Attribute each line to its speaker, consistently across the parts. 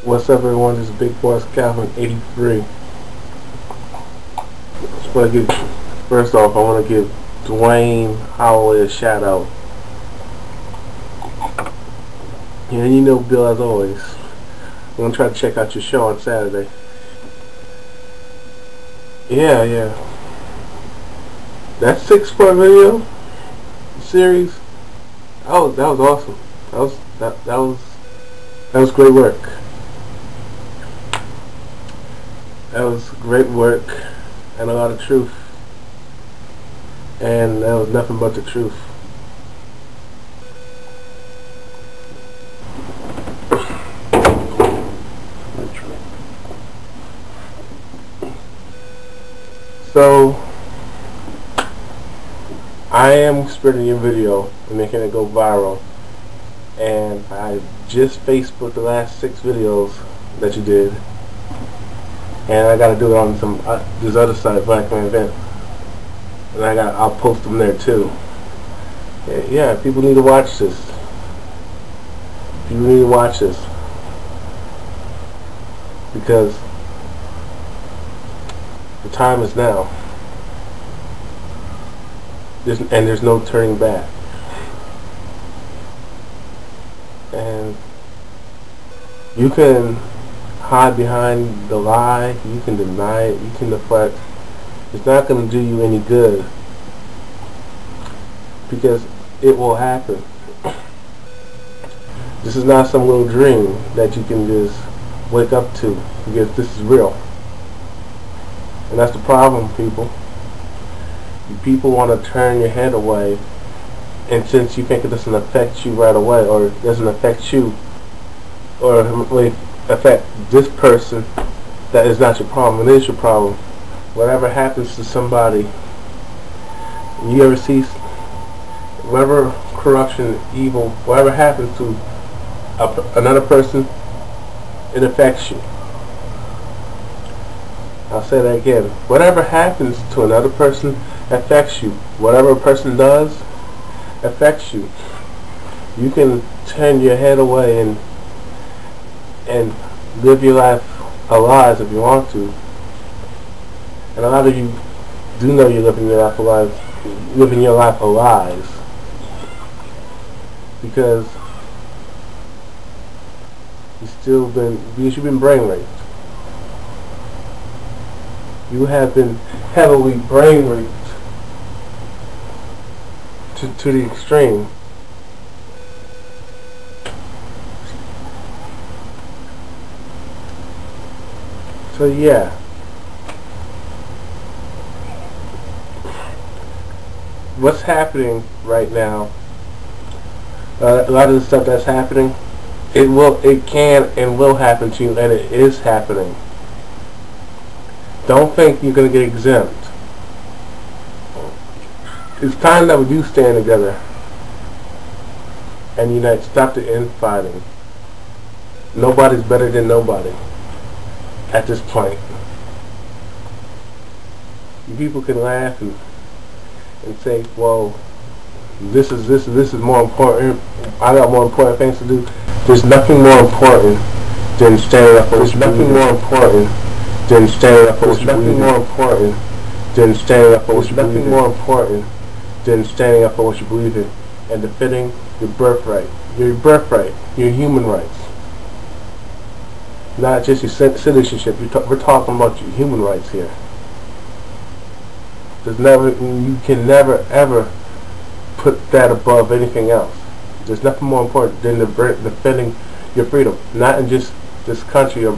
Speaker 1: What's up, everyone? This is Big Boss Calvin 83. First off, I want to give Dwayne Holloway a shout out. Yeah, you know Bill, as always. I'm going to try to check out your show on Saturday. Yeah. That 6-part video series, that was awesome. That was great work. That was great work and a lot of truth. And that was nothing but the truth. So I am spreading your video and making it go viral, and I just Facebooked the last 6 videos that you did, and I gotta do it on some this other site, Black Man Event, and I'll post them there too. Yeah, people need to watch this. People need to watch this because the time is now. There's no turning back. And you can hide behind the lie, you can deny it, you can deflect. It's not going to do you any good, because it will happen. This is not some little dream that you can just wake up to, because this is real. And that's the problem, people. People want to turn your head away, and since you think it doesn't affect you right away, or it doesn't affect you, or really affect this person, that is not your problem. It is your problem. Whatever happens to somebody, you ever see, whatever corruption, evil, whatever happens to another person, it affects you. I'll say that again. Whatever happens to another person affects you. Whatever a person does affects you. You can turn your head away and live your life a lies if you want to. And a lot of you do know you're living your life a lies, because you've been brain raped. You have been heavily brain raped to the extreme. So yeah, what's happening right now, a lot of the stuff that's happening, it can and will happen to you, and it is happening. Don't think you're going to get exempt. It's time that we do stand together and unite. Stop the infighting. Nobody's better than nobody at this point. You people can laugh and say, well, this is more important. I got more important things to do. There's nothing more important than standing up for what you believe in. There's nothing more important than standing up for what you believe in. There's nothing more important than standing up for what you believe in. There's nothing more important than standing up for what you believe in and defending your birthright. Your birthright, your human rights. Not just your citizenship. We're talking about your human rights here. You can never ever put that above anything else. There's nothing more important than defending your freedom. Not in just this country or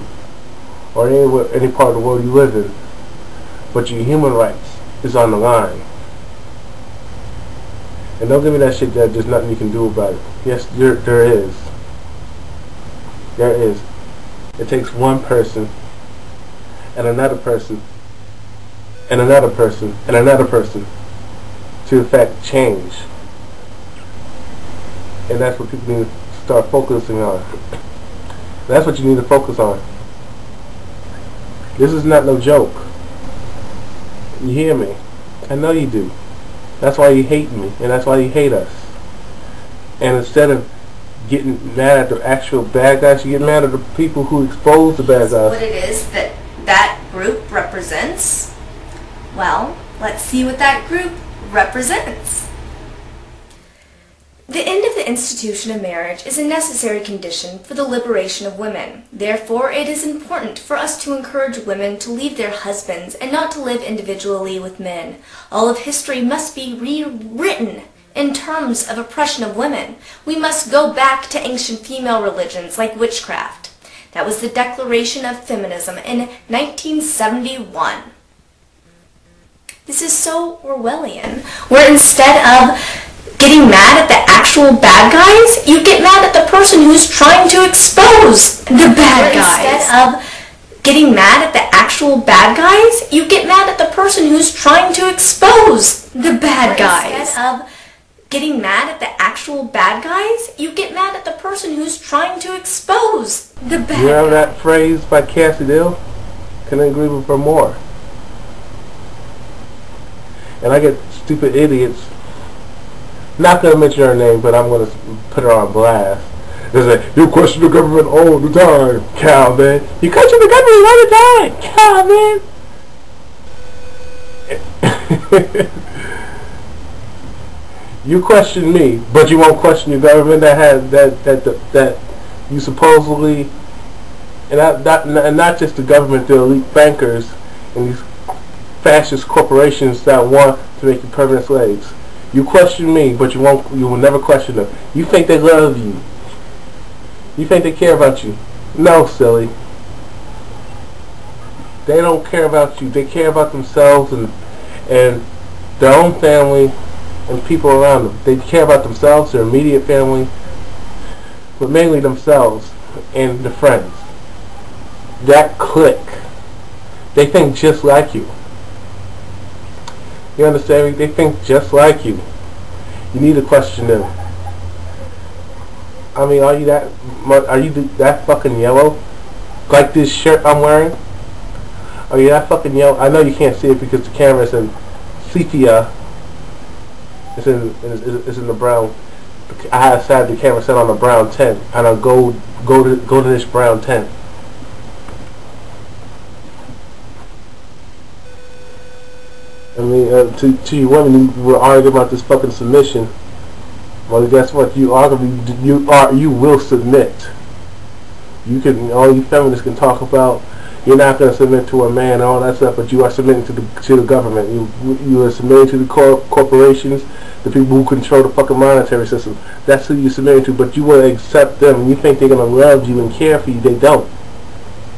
Speaker 1: any part of the world you live in, but your human rights is on the line. And don't give me that shit that there's nothing you can do about it. Yes, there is. There is. It takes one person and another person and another person and another person to effect change. And that's what people need to start focusing on. That's what you need to focus on. This is not no joke. You hear me? I know you do. That's why you hate me, and that's why you hate us. And instead of getting mad at the actual bad guys. You get mad at the people who expose the bad guys.
Speaker 2: What it is that that group represents? Well, let's see what that group represents. The end of the institution of marriage is a necessary condition for the liberation of women. Therefore, it is important for us to encourage women to leave their husbands and not to live individually with men. All of history must be rewritten in terms of oppression of women. We must go back to ancient female religions like witchcraft. That was the Declaration of Feminism in 1971. This is so Orwellian, where instead of getting mad at the actual bad guys, you get mad at the person who's trying to expose the bad guys. Instead of getting mad at the actual bad guys, you get mad at the person who's trying to expose the bad guys. Instead of getting mad at the actual bad guys, you get mad at the person who's trying to expose the bad guys.
Speaker 1: You remember that phrase by Cassie Dill? Couldn't agree with her more. And I get stupid idiots, not going to mention her name, but I'm going to put her on blast. They say, you question the government all the time, Calvin. You question the government all the time, Calvin. You question me, but you won't question the government that you supposedly, and not just the government, the elite bankers and these fascist corporations that want to make you permanent slaves. You question me, but you will never question them. You think they love you. You think they care about you. No, silly. They don't care about you. They care about themselves and their own family and people around them. They care about themselves, their immediate family, but mainly themselves and their friends. That clique. They think just like you. You understand me? They think just like you. You need to question them. I mean, are you that fucking yellow? Like this shirt I'm wearing? Are you that fucking yellow? I know you can't see it because the camera's in sepia. It's in the brown. I had the camera set on a brown tint, on a goldenish brown tint. I mean, to you women who were arguing about this fucking submission. Well, guess what? You will submit. You can, all you feminists can talk about. You're not going to submit to a man and all that stuff, but you are submitting to the government. You are submitting to the corporations, the people who control the fucking monetary system. That's who you're submitting to. But you will accept them, and you think they're going to love you and care for you. They don't.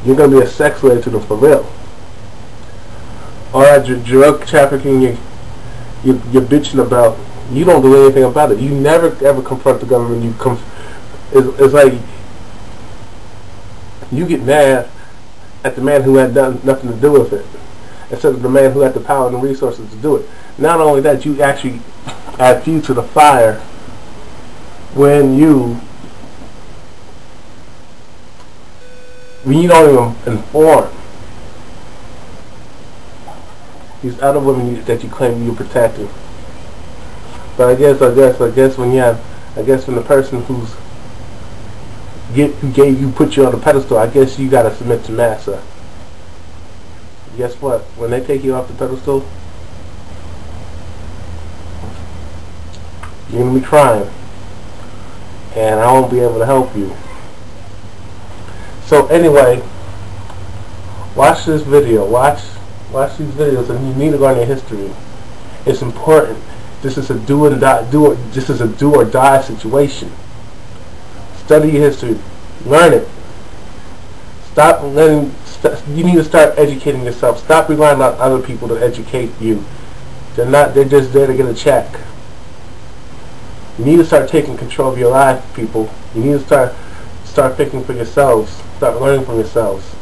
Speaker 1: You're going to be a sex slave to them for real. All that drug trafficking you're bitching about, you don't do anything about it. You never ever confront the government. It's like you get mad at the man who had done nothing to do with it, instead of the man who had the power and the resources to do it. Not only that, you actually add fuel to the fire when you don't even inform these other women that you claim you're protecting. But I guess when the person who put you on the pedestal, I guess you gotta submit to massa. Guess what? When they take you off the pedestal, you're gonna be crying, and I won't be able to help you. So anyway, watch this video. Watch these videos, and you need to learn your history. It's important. This is a do or die situation. Study your history. Learn it. You need to start educating yourself. Stop relying on other people to educate you. They're just there to get a check. You need to start taking control of your life, people. You need to start thinking for yourselves. Start learning from yourselves.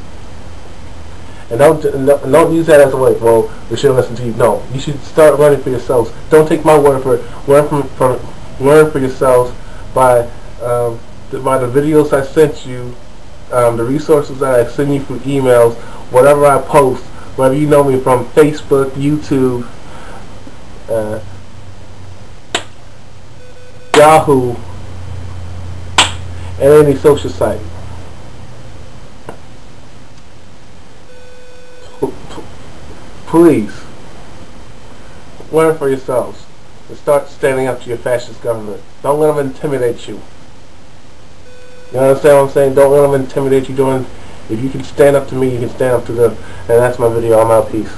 Speaker 1: And don't use that as a way, well, we shouldn't listen to you. No, you should start learning for yourselves. Don't take my word for it. Learn for yourselves by the videos I sent you, the resources that I send you through emails, whatever I post, whether you know me from Facebook, YouTube, Yahoo, at any social site. Please, learn for yourselves and start standing up to your fascist government. Don't let them intimidate you. You understand what I'm saying? Don't let them intimidate you. If you can stand up to me, you can stand up to them. And that's my video. I'm out. Peace.